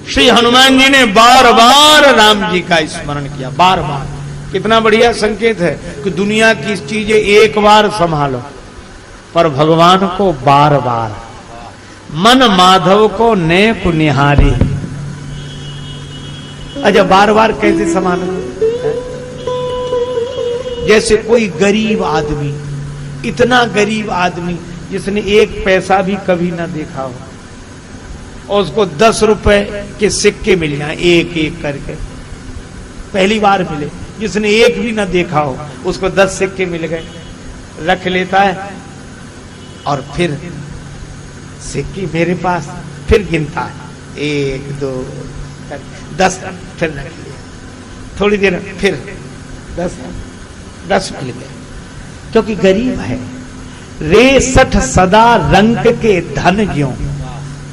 श्री हनुमान जी ने बार बार राम जी का स्मरण किया, बार बार। कितना बढ़िया संकेत है कि दुनिया की चीजें एक बार संभालो, पर भगवान को बार बार। मन माधव को नेक निहारी। अच्छा, बार बार कैसे संभालो? जैसे कोई गरीब आदमी, इतना गरीब आदमी जिसने एक पैसा भी कभी ना देखा हो, और उसको 10 रुपए के सिक्के मिल जाए एक एक करके, पहली बार मिले, जिसने एक भी ना देखा हो उसको 10 सिक्के मिल गए, रख लेता है और फिर सिक्के मेरे पास, फिर गिनता है 1 2 10, फिर रख लिया, थोड़ी देर फिर 10 मिल गए, क्योंकि गरीब है। रे 60 सदा रंग के धन ज्यों,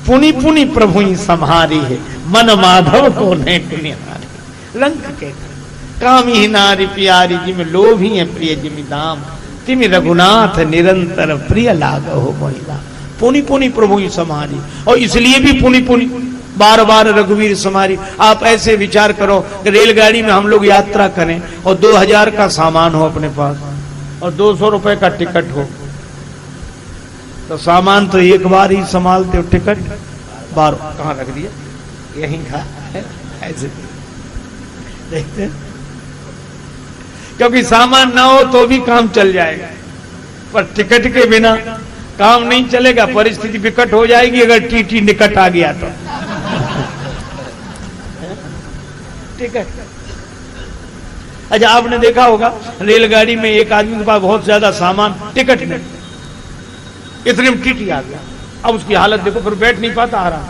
पुनि पुनि प्रभु ही संहारी है, मन माधव को नेक निहारी। रंग के काम ही नारी प्यारी, जिम लोभ ही है प्रिय जिमि दाम, तिमि रघुनाथ निरंतर प्रिय लागो हो मोहिला। पुनि पुनि प्रभु ही संहारी, और इसलिए भी पुनि पुनि बार बार रघुवीर संहारी। आप ऐसे विचार करो कि रेलगाड़ी में हम लोग यात्रा करें और 2000 का सामान हो अपने पास और 200 रुपए का टिकट हो, तो सामान तो एक बार ही संभालते हो, टिकट बार कहाँ रख दिया, यहीं का ऐसे देखते, क्योंकि सामान ना हो तो भी काम चल जाएगा, पर टिकट के बिना काम नहीं चलेगा। परिस्थिति विकट हो जाएगी अगर टीटी निकट आ गया तो। टिकट, अच्छा आपने देखा होगा रेलगाड़ी में एक आदमी के पास बहुत ज्यादा सामान, टिकट नहीं, इतने में टीटी आ गया, अब उसकी हालत देखो, फिर बैठ नहीं पाता आराम।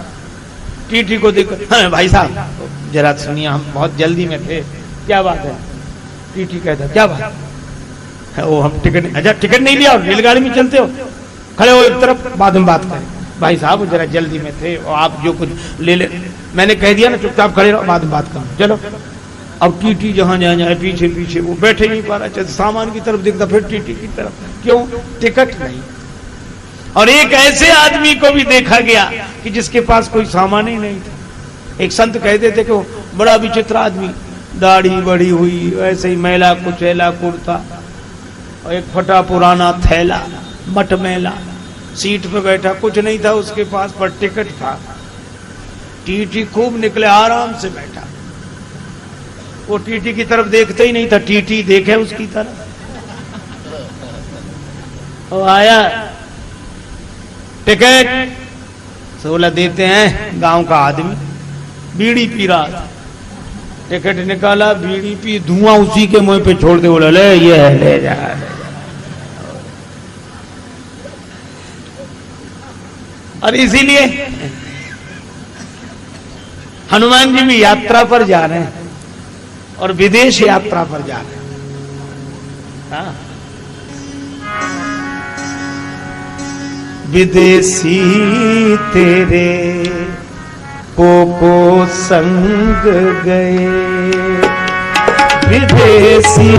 टीटी को देखो, हाँ, भाई साहब जरा सुनिए, हम बहुत जल्दी में थे। क्या बात है? टीटी कहता क्या बात है? वो हम टिकट, अच्छा टिकट नहीं लिया और रेलगाड़ी में चलते हो, खड़े हो एक तरफ, बाद में बात करें। भाई साहब जरा जल्दी में थे और आप जो कुछ ले ले, मैंने कह दिया ना चुपचाप खड़े रहो, बाद में बात करें, चलो। अब टीटी जहां जाए पीछे पीछे, वो बैठे नहीं पा रहा, सामान की तरफ देखता, फिर टीटी की तरफ, क्यों? टिकट नहीं। और एक ऐसे आदमी को भी देखा गया कि जिसके पास कोई सामान ही नहीं था। एक संत कहते थे कि वो बड़ा विचित्र आदमी, दाढ़ी बड़ी हुई, ऐसे ही मैला कुचैला कुर्ता और एक फटा पुराना थैला, मटमैला, सीट पे बैठा, कुछ नहीं था उसके पास, पर टिकट था। टीटी खूब निकले, आराम से बैठा, वो टीटी की तरफ देखते ही नहीं था, टीटी देखे उसकी तरफ। वो आया, टिकट 16 देते हैं, गांव का आदमी, बीड़ी पी रहा था, टिकट निकाला, बीड़ी पी, धुआं उसी के मुंह पे छोड़ दे, बोला ले ये है, ले जा, ले जा। और इसीलिए हनुमान जी भी यात्रा पर जा रहे हैं और विदेश यात्रा पर जा रहे हैं। हाँ। विदेशी तेरे को संग गए, विदेशी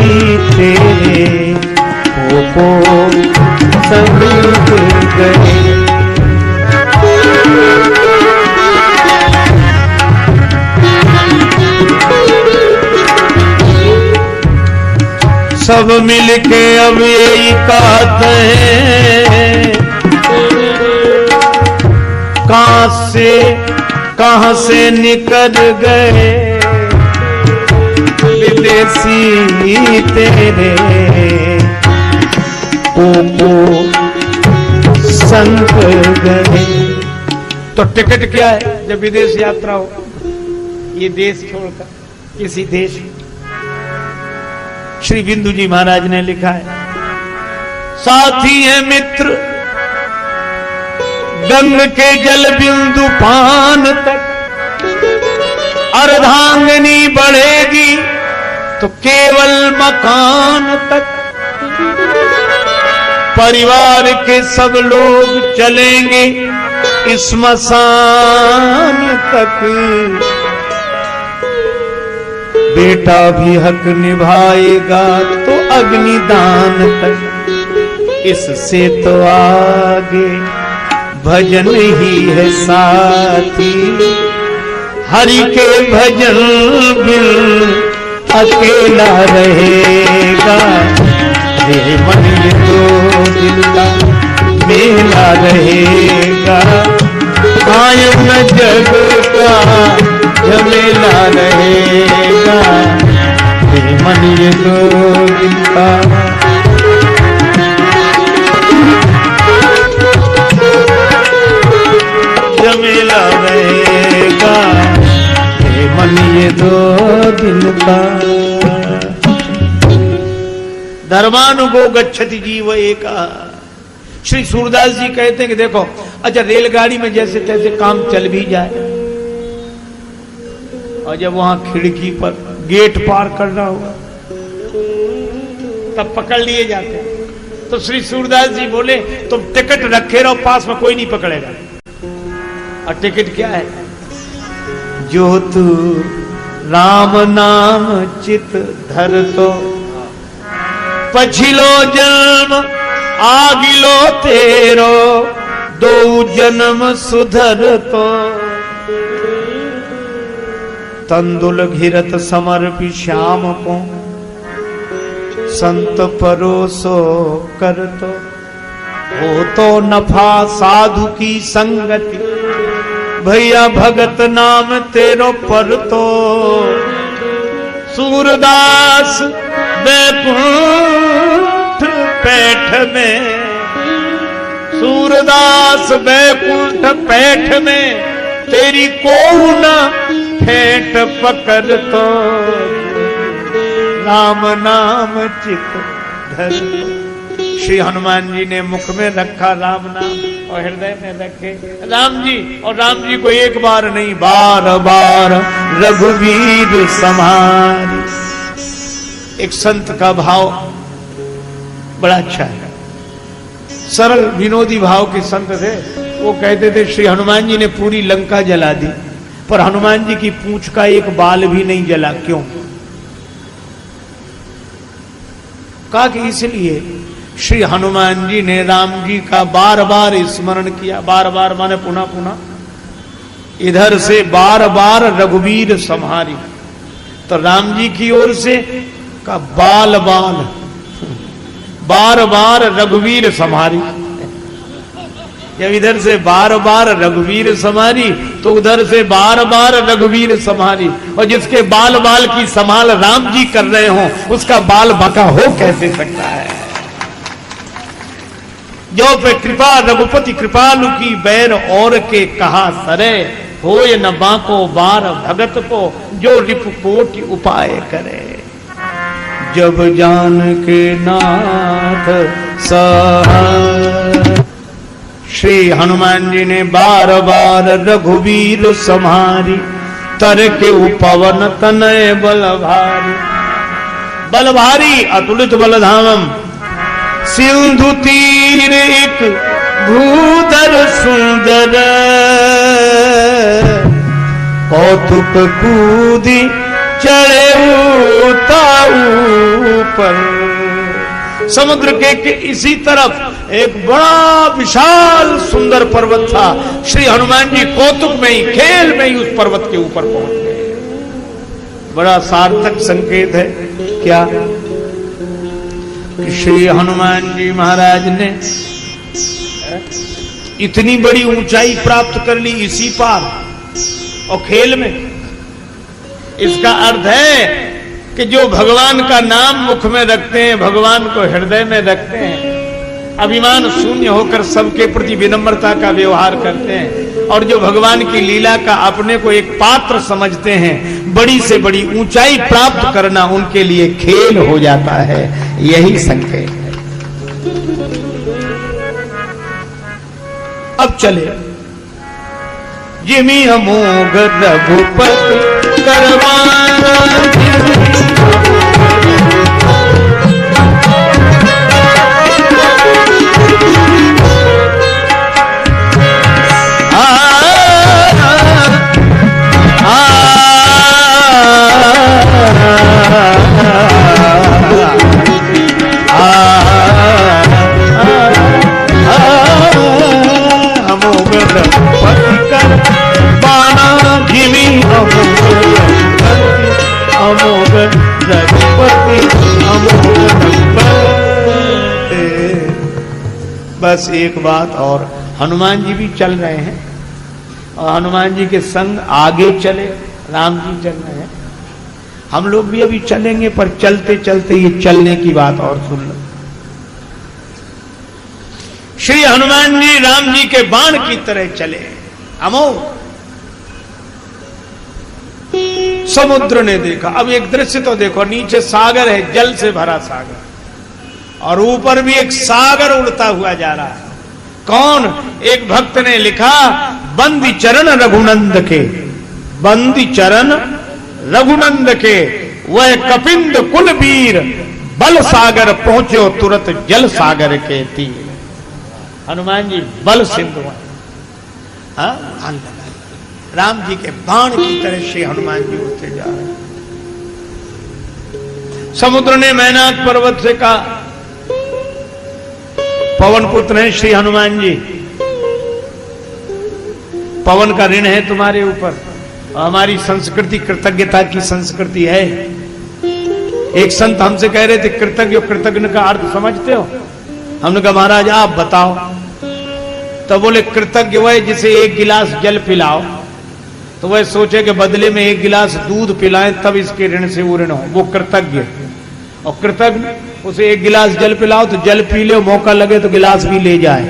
तेरे को संग गए, सब मिलके अब यही कहते हैं, कहां से निकल गए, विदेशी तेरे को संग गए। तो टिकट क्या है जब विदेश यात्रा हो? ये देश छोड़कर किसी देश। श्री बिंदु जी महाराज ने लिखा है, साथी है मित्र गंग के जल बिंदु पान तक, अर्धांगिनी बढ़ेगी तो केवल मकान तक, परिवार के सब लोग चलेंगे स्मशान तक, बेटा भी हक निभाएगा तो अग्निदान तक, इससे तो आगे भजन ही है साथी, हरि के भजन बिन अकेला रहेगा, रे मन ये तो दिल का मेला रहेगा, कायम जग का झमेला रहेगा, रे मन ये तो दिल का झमेला रहेगा, रे मन ये दो दिल का। धर्मानुगो गच्छति जीव एका। श्री सूरदास जी कहते हैं कि देखो, अच्छा रेलगाड़ी में जैसे तैसे काम चल भी जाए और जब वहां खिड़की पर गेट पार करना होगा तब पकड़ लिए जाते हैं। तो श्री सूरदास जी बोले तुम टिकट रखे रहो, पास में कोई नहीं पकड़ेगा। और टिकट क्या है? जो तू राम नाम चित धर तो, पछिलो जन्म आगिलो तेरो, दो जन्म सुधर तो, तंदुल घिरत समर्पी श्याम को, संत परोसो कर तो, हो तो नफा साधु की संगति, भैया भगत नाम तेरो पर तो, सूरदास बैकुंठ पैठ में, सूरदास बैकुंठ पैठ में, तेरी को न फेंट पकड़ तो, राम नाम चित धर। श्री हनुमान जी ने मुख में रखा राम नाम और हृदय में रखे राम जी, और राम जी को एक बार नहीं बार बार रघुवीर समारी। एक संत का भाव बड़ा अच्छा है, सरल विनोदी भाव के संत थे। वो कहते थे श्री हनुमान जी ने पूरी लंका जला दी पर हनुमान जी की पूंछ का एक बाल भी नहीं जला। क्यों? कहा कि इसलिए श्री हनुमान जी ने राम जी का बार बार स्मरण किया। बार बार माने पुनः पुनः। इधर से बार बार रघुवीर संहारी, तो राम जी की ओर से का बाल बाल बार बार रघुवीर संहारी। जब इधर से बार बार रघुवीर संहारी तो उधर से बार बार रघुवीर संहारी। और जिसके बाल बाल की संभाल राम जी कर रहे हो उसका बाल बाका हो कैसे सकता है? जो पे कृपा रघुपति कृपालु की, बैर और के कहा सरे, होय न बाको बार भगत को, जो रिपु कोटि उपाय करे। जब जान के नाथ सहाय, श्री हनुमान जी ने बार बार रघुवीर संहारी। तर के उपवन तनय बल भारी, बल भारी अतुलित बल धामम। सिंधु तीर एक भूधर सुंदर, कौतुक कूदी चढ़े ऊपर। समुद्र के इसी तरफ एक बड़ा विशाल सुंदर पर्वत था। श्री हनुमान जी कौतुक में ही, खेल में ही उस पर्वत के ऊपर पहुंच गए। बड़ा सार्थक संकेत है क्या? श्री हनुमान जी महाराज ने इतनी बड़ी ऊंचाई प्राप्त कर ली इसी पार और खेल में। इसका अर्थ है कि जो भगवान का नाम मुख में रखते हैं, भगवान को हृदय में रखते हैं, अभिमान शून्य होकर सबके प्रति विनम्रता का व्यवहार करते हैं, और जो भगवान की लीला का अपने को एक पात्र समझते हैं, बड़ी से बड़ी ऊंचाई प्राप्त करना उनके लिए खेल हो जाता है। यही संकेत है। अब चले जिमी अमोघ रघुपति करवाना, बस एक बात और, हनुमान जी भी चल रहे हैं और हनुमान जी के संग आगे चले राम जी चल रहे हैं। हम लोग भी अभी चलेंगे, पर चलते चलते ये चलने की बात और सुन लो। श्री हनुमान जी राम जी के बाण की तरह चले। अमोघ समुद्र ने देखा। अब एक दृश्य तो देखो, नीचे सागर है, जल से भरा सागर, और ऊपर भी एक सागर उड़ता हुआ जा रहा है। कौन? एक भक्त ने लिखा, बंदी चरण रघुनंद के, बंदी चरण रघुनंद के, वह कपिंद कुल वीर, बल सागर पहुंचो तुरंत जल सागर के तीर। हनुमान जी बल सिंधु, राम जी के बाण की तरह से हनुमान जी उड़ते जा रहे हैं। समुद्र ने मैनाक पर्वत से कहा, पवन पुत्र हैं श्री हनुमान जी, पवन का ऋण है तुम्हारे ऊपर, हमारी संस्कृति कृतज्ञता की संस्कृति है। एक संत हमसे कह रहे थे, कृतज्ञ कृतज्ञ का अर्थ समझते हो? हमने कहा महाराज आप बताओ। तो बोले कृतज्ञ वह जिसे एक गिलास जल पिलाओ तो वह सोचे कि बदले में एक गिलास दूध पिलाएं तब इसके ऋण से वो ऋण हो, वो कृतज्ञ। और कृतज्ञ उसे एक गिलास जल पिलाओ तो जल पी ले, मौका लगे तो गिलास भी ले जाए।